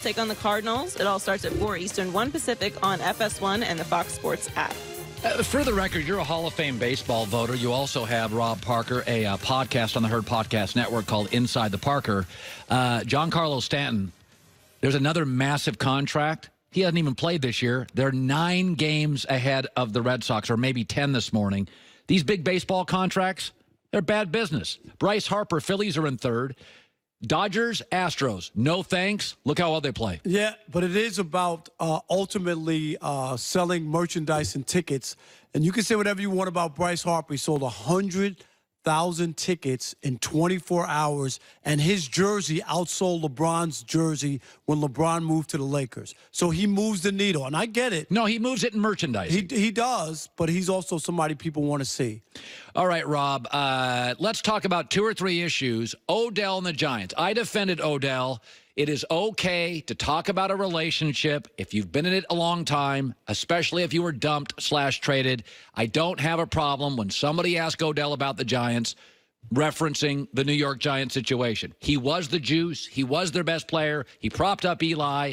take on the Cardinals. It all starts at 4 Eastern, 1 Pacific on FS1 and the Fox Sports app. For the record, you're a Hall of Fame baseball voter. You also have Rob Parker, a podcast on the Herd Podcast Network called Inside the Parker. Giancarlo Stanton, there's another massive contract. He hasn't even played this year. They're 9 games ahead of the Red Sox, or maybe 10 this morning. These big baseball contracts, they're bad business. Bryce Harper, Phillies are in third. Dodgers, Astros, no thanks. Look how well they play. Yeah, but it is about ultimately selling merchandise and tickets. And you can say whatever you want about Bryce Harper. He sold 100,000 tickets in 24 hours, and his jersey outsold LeBron's jersey when LeBron moved to the Lakers. So he moves the needle, and I get it. No, he moves it in merchandising. He does, but he's also somebody people want to see. All right, Rob, let's talk about 2 or 3 issues. Odell and the Giants. I defended Odell. It is okay to talk about a relationship if you've been in it a long time, especially if you were dumped/traded. I don't have a problem when somebody asks Odell about the Giants, referencing the New York Giants situation. He was the juice. He was their best player. He propped up Eli.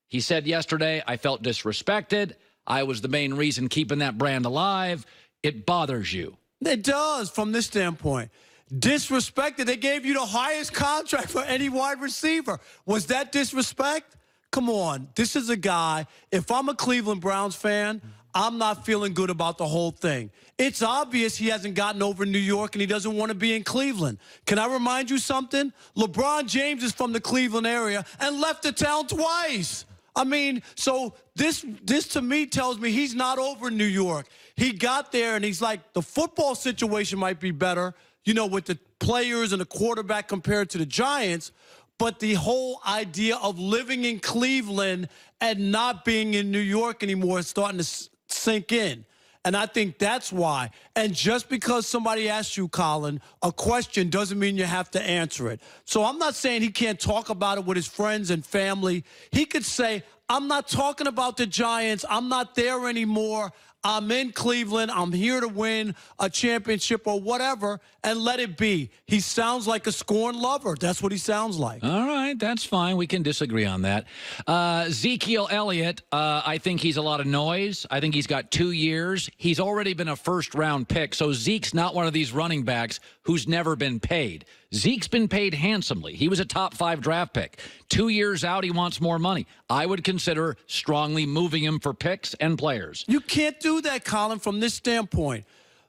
He said yesterday, I felt disrespected. I was the main reason keeping that brand alive. It bothers you. It does from this standpoint. Disrespected. They gave you the highest contract for any wide receiver. Was that disrespect? Come on. This is a guy, if I'm a Cleveland Browns fan, I'm not feeling good about the whole thing. It's obvious he hasn't gotten over New York and he doesn't want to be in Cleveland. Can I remind you something? LeBron James is from the Cleveland area and left the town twice. I mean, so this to me tells me he's not over New York. He got there and he's like, the football situation might be better, you know, with the players and the quarterback compared to the Giants, but the whole idea of living in Cleveland and not being in New York anymore is starting to sink in. And I think that's why. And just because somebody asks you, Colin, a question doesn't mean you have to answer it. So I'm not saying he can't talk about it with his friends and family. He could say, I'm not talking about the Giants. I'm not there anymore. I'm in Cleveland. I'm here to win a championship or whatever, and let it be. He sounds like a scorned lover. That's what he sounds like. All right, that's fine. We can disagree on that. Ezekiel Elliott, I think he's a lot of noise. I think he's got 2 years. He's already been a first-round pick, so Zeke's not one of these running backs who's never been paid. Zeke's been paid handsomely. He was a top 5 draft pick. 2 years out, he wants more money. I would consider strongly moving him for picks and players. You can't do that, Colin, from this standpoint.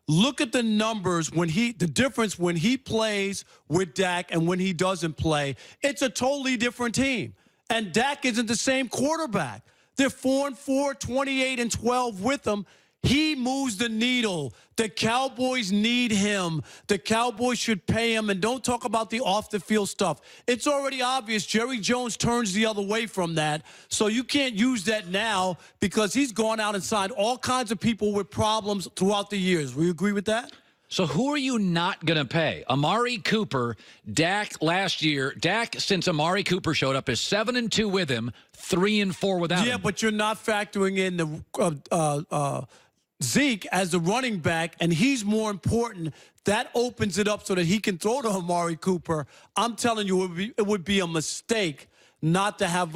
Look at the numbers the difference when he plays with Dak and when he doesn't play. It's a totally different team. And Dak isn't the same quarterback. They're 4-4, 28-12 with him. He moves the needle. The Cowboys need him. The Cowboys should pay him. And don't talk about the off-the-field stuff. It's already obvious Jerry Jones turns the other way from that. So you can't use that now because he's gone out and signed all kinds of people with problems throughout the years. Will you agree with that? So who are you not going to pay? Amari Cooper, Dak last year. Dak, since Amari Cooper showed up, is 7-2 with him, 3-4 without him. Yeah, but you're not factoring in the Zeke as the running back, and he's more important. That opens it up so that he can throw to Amari Cooper. I'm telling you, it would be a mistake not to have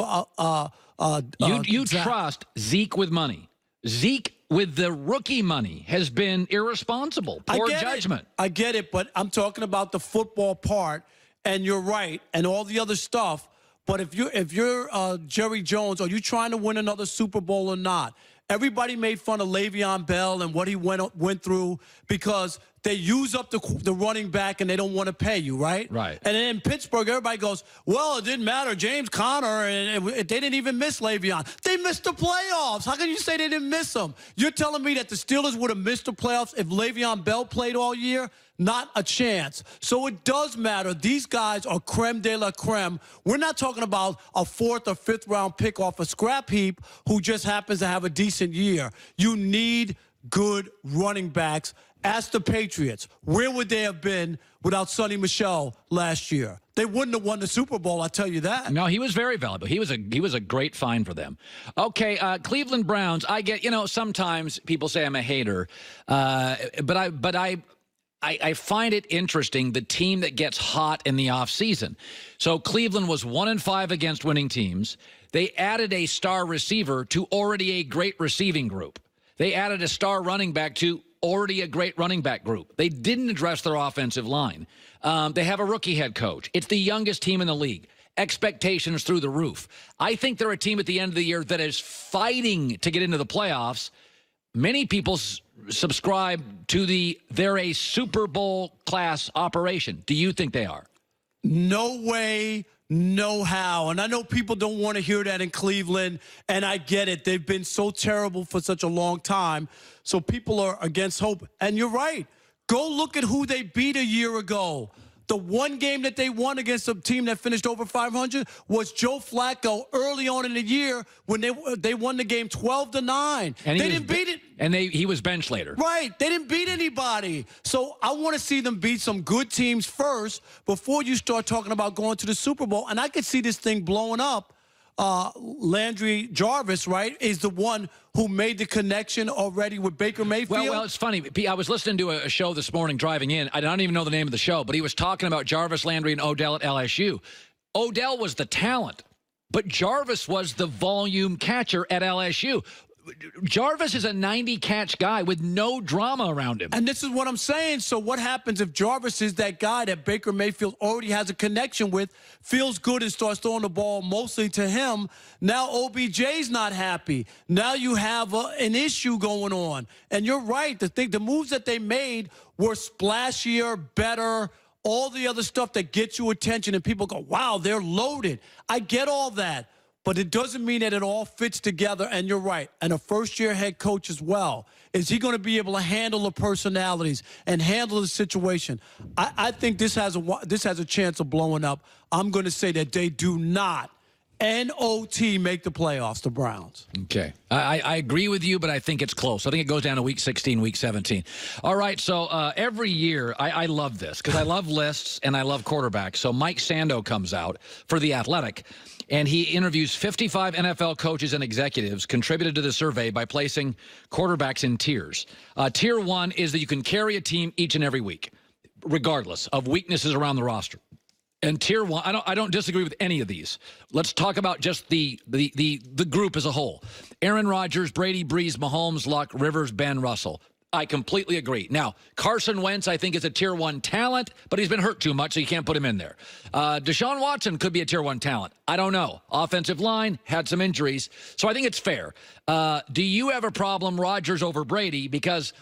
you trust Zeke with money. Zeke with the rookie money has been irresponsible. Poor judgment. I get it, but I'm talking about the football part, and you're right, and all the other stuff. But if you're Jerry Jones, are you trying to win another Super Bowl or not? Everybody made fun of Le'Veon Bell and what he went through because they use up the running back and they don't want to pay you, right? Right. And then in Pittsburgh, everybody goes, well, it didn't matter. James Conner, and they didn't even miss Le'Veon. They missed the playoffs. How can you say they didn't miss them? You're telling me that the Steelers would have missed the playoffs if Le'Veon Bell played all year? Not a chance. So it does matter. These guys are creme de la creme. We're not talking about a 4th or 5th round pick off a scrap heap who just happens to have a decent year. You need good running backs. Ask the Patriots. Where would they have been without Sonny Michel last year? They wouldn't have won the Super Bowl, I'll tell you that. No, he was very valuable. He was a great find for them. Okay, Cleveland Browns. I get, sometimes people say I'm a hater, but I find it interesting, the team that gets hot in the offseason. So Cleveland was 1-5 against winning teams. They added a star receiver to already a great receiving group. They added a star running back to already a great running back group. They didn't address their offensive line. They have a rookie head coach. It's the youngest team in the league. Expectations through the roof. I think they're a team at the end of the year that is fighting to get into the playoffs. Many people subscribe to they're a Super Bowl class operation. Do you think they are? No way, no how. And I know people don't want to hear that in Cleveland, and I get it. They've been so terrible for such a long time, so people are against hope. And you're right. Go look at who they beat a year ago. The one game that they won against a team that finished over 500 was Joe Flacco early on in the year when they won the game 12-9. And they didn't beat it. And he was benched later. Right. They didn't beat anybody. So I want to see them beat some good teams first before you start talking about going to the Super Bowl. And I could see this thing blowing up. Landry Jarvis, right, is the one who made the connection already with Baker Mayfield. Well, it's funny. I was listening to a show this morning driving in. I don't even know the name of the show, but he was talking about Jarvis Landry and Odell at LSU. Odell was the talent, but Jarvis was the volume catcher at LSU. Jarvis is a 90-catch guy with no drama around him. And this is what I'm saying. So what happens if Jarvis is that guy that Baker Mayfield already has a connection with, feels good and starts throwing the ball mostly to him? Now OBJ's not happy. Now you have an issue going on. And you're right. The moves that they made were splashier, better, all the other stuff that gets you attention. And people go, wow, they're loaded. I get all that. But it doesn't mean that it all fits together, and you're right. And a first-year head coach as well. Is he going to be able to handle the personalities and handle the situation? I think this has a chance of blowing up. I'm going to say that they do not, N-O-T, make the playoffs, the Browns. Okay. I agree with you, but I think it's close. I think it goes down to week 16, week 17. All right, so every year, I love this because I love lists and I love quarterbacks. So Mike Sando comes out for The Athletic, and he interviews 55 NFL coaches and executives contributed to the survey by placing quarterbacks in tiers. Tier 1 is that you can carry a team each and every week, regardless of weaknesses around the roster. And Tier 1, I don't disagree with any of these. Let's talk about just the group as a whole. Aaron Rodgers, Brady, Brees, Mahomes, Luck, Rivers, Ben, Russell. I completely agree. Now, Carson Wentz, I think, is a Tier 1 talent, but he's been hurt too much, so you can't put him in there. Deshaun Watson could be a Tier 1 talent. I don't know. Offensive line, had some injuries, so I think it's fair. Do you have a problem, Rodgers over Brady? Because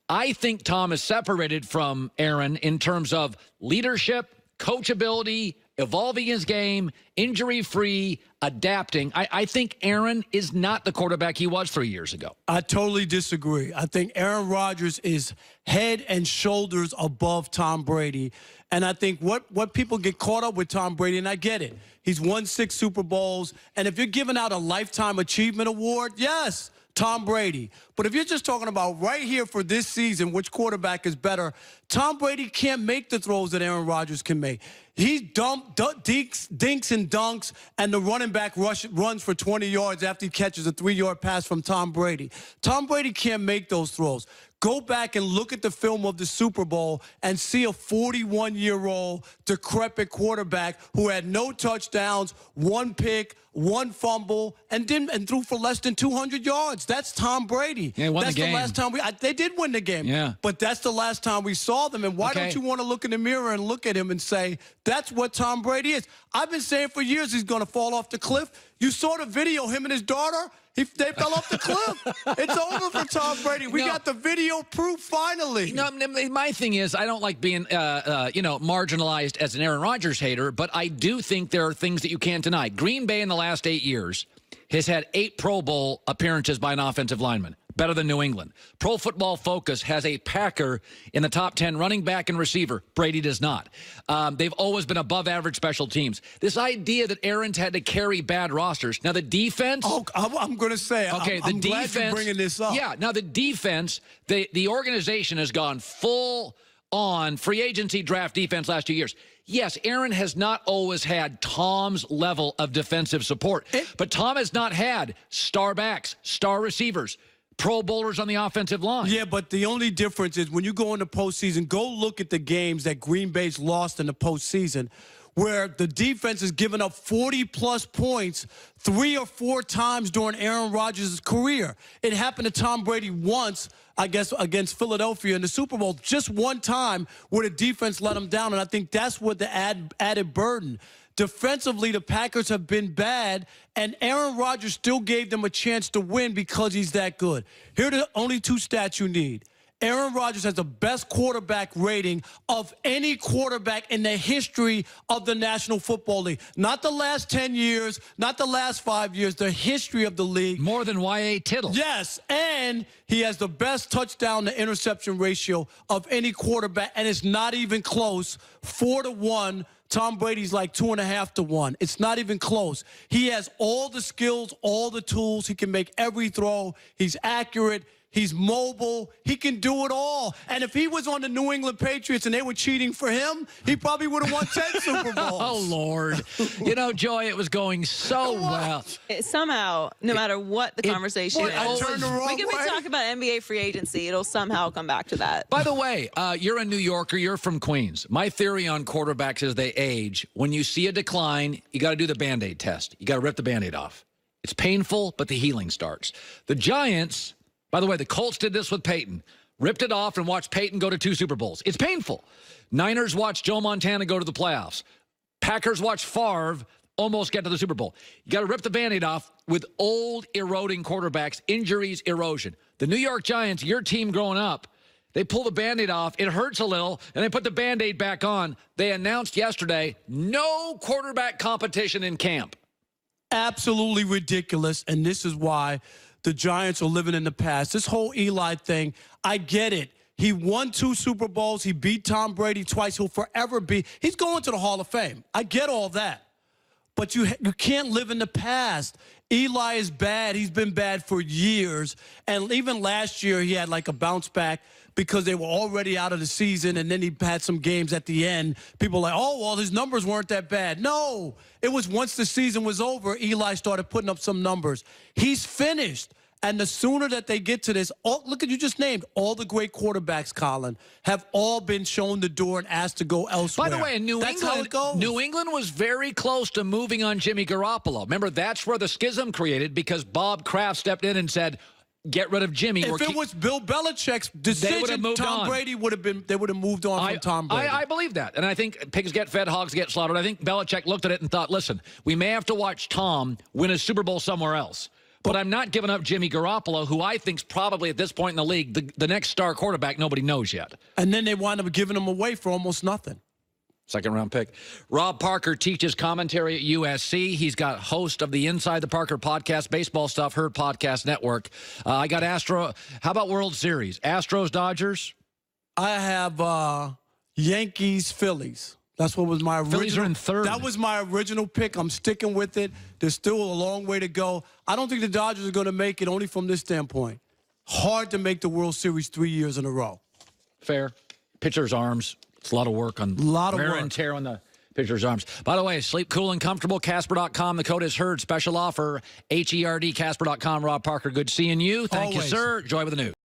I think Tom is separated from Aaron in terms of leadership, coachability, evolving his game, injury-free, adapting. I think Aaron is not the quarterback he was 3 years ago. I totally disagree. I think Aaron Rodgers is head and shoulders above Tom Brady. And I think what people get caught up with Tom Brady, and I get it, he's won 6 Super Bowls. And if you're giving out a Lifetime Achievement Award, yes, Tom Brady. But if you're just talking about right here for this season, which quarterback is better, Tom Brady can't make the throws that Aaron Rodgers can make. He dinks and dunks, and the running back runs for 20 yards after he catches a 3-yard pass from Tom Brady. Tom Brady can't make those throws. Go back and look at the film of the Super Bowl and see a 41-year-old decrepit quarterback who had no touchdowns, 1 pick, 1 fumble, and threw for less than 200 yards. That's Tom Brady. Yeah, won that's the game. Last time they did win the game. Yeah. But that's the last time we saw them. And why don't you want to look in the mirror and look at him and say, that's what Tom Brady is? I've been saying for years he's going to fall off the cliff. You saw the video, him and his daughter. They fell off the cliff. It's over for Tom Brady. We got the video proof finally. No, my thing is I don't like being, marginalized as an Aaron Rodgers hater, but I do think there are things that you can't deny. Green Bay in the last 8 years has had 8 Pro Bowl appearances by an offensive lineman. Better than New England. Pro Football Focus has a Packer in the top 10 running back and receiver. Brady does not. They've always been above average special teams. This idea that Aaron's had to carry bad rosters. Now, the defense. Oh, I'm going to say. Okay, I'm the glad defense. you're bringing this up. Yeah, now the defense, the organization has gone full on free agency draft defense last 2 years. Yes, Aaron has not always had Tom's level of defensive support, but Tom has not had star backs, star receivers, Pro Bowlers on the offensive line. Yeah, but the only difference is when you go in the postseason, go look at the games that Green Bay's lost in the postseason, where the defense has given up 40-plus points 3 or 4 times during Aaron Rodgers' career. It happened to Tom Brady once, I guess, against Philadelphia in the Super Bowl, just one time where the defense let him down, and I think that's what the added burden. Defensively, the Packers have been bad, and Aaron Rodgers still gave them a chance to win because he's that good. Here are the only 2 stats you need. Aaron Rodgers has the best quarterback rating of any quarterback in the history of the National Football League. Not the last 10 years, not the last 5 years, the history of the league. More than Y.A. Tittle. Yes, and he has the best touchdown-to-interception ratio of any quarterback, and it's not even close, 4-1. Tom Brady's like 2.5-1. It's not even close. He has all the skills, all the tools. He can make every throw. He's accurate. He's mobile. He can do it all. And if he was on the New England Patriots and they were cheating for him, he probably would have won 10 Super Bowls. Oh, Lord. You know, Joy, it was going so well. Somehow, no matter what the conversation is, we can talk about NBA free agency. It'll somehow come back to that. By the way, you're a New Yorker. You're from Queens. My theory on quarterbacks as they age, when you see a decline, you got to do the Band-Aid test. You got to rip the Band-Aid off. It's painful, but the healing starts. The Giants... By the way, the Colts did this with Peyton. Ripped it off and watched Peyton go to 2 Super Bowls. It's painful. Niners watched Joe Montana go to the playoffs. Packers watched Favre almost get to the Super Bowl. You got to rip the Band-Aid off with old, eroding quarterbacks, injuries, erosion. The New York Giants, your team growing up, they pull the Band-Aid off. It hurts a little, and they put the Band-Aid back on. They announced yesterday no quarterback competition in camp. Absolutely ridiculous, and this is why the Giants are living in the past. This whole Eli thing, I get it. He won 2 Super Bowls. He beat Tom Brady twice. He'll forever be. He's going to the Hall of Fame. I get all that. But you can't live in the past. Eli is bad. He's been bad for years. And even last year, he had like a bounce back because they were already out of the season, and then he had some games at the end. People were like, oh, well, his numbers weren't that bad. No, it was once the season was over, Eli started putting up some numbers. He's finished. And the sooner that they get to this, look at you just named, all the great quarterbacks, Colin, have all been shown the door and asked to go elsewhere. By the way, New England was very close to moving on Jimmy Garoppolo. Remember, that's where the schism created because Bob Kraft stepped in and said, get rid of Jimmy. If it was Bill Belichick's decision, Tom Brady would have been. They would have moved on from Tom Brady. I believe that, and I think pigs get fed, hogs get slaughtered. I think Belichick looked at it and thought, "Listen, we may have to watch Tom win a Super Bowl somewhere else, but I'm not giving up Jimmy Garoppolo, who I think's probably at this point in the league the next star quarterback nobody knows yet." And then they wind up giving him away for almost nothing. Second-round pick. Rob Parker teaches commentary at USC. He's got host of the Inside the Parker podcast, Baseball Stuff, Heard Podcast Network. I got Astro. How about World Series? Astros, Dodgers? I have Yankees, Phillies. That's what was my original. Phillies are in third. That was my original pick. I'm sticking with it. There's still a long way to go. I don't think the Dodgers are going to make it, only from this standpoint. Hard to make the World Series 3 years in a row. Fair. Pitcher's arms. It's a lot of work on wear and tear on the pitcher's arms. By the way, sleep cool and comfortable, Casper.com. The code is HERD. Special offer, HERD, Casper.com. Rob Parker, good seeing you. Thank you, sir. Joy with the news.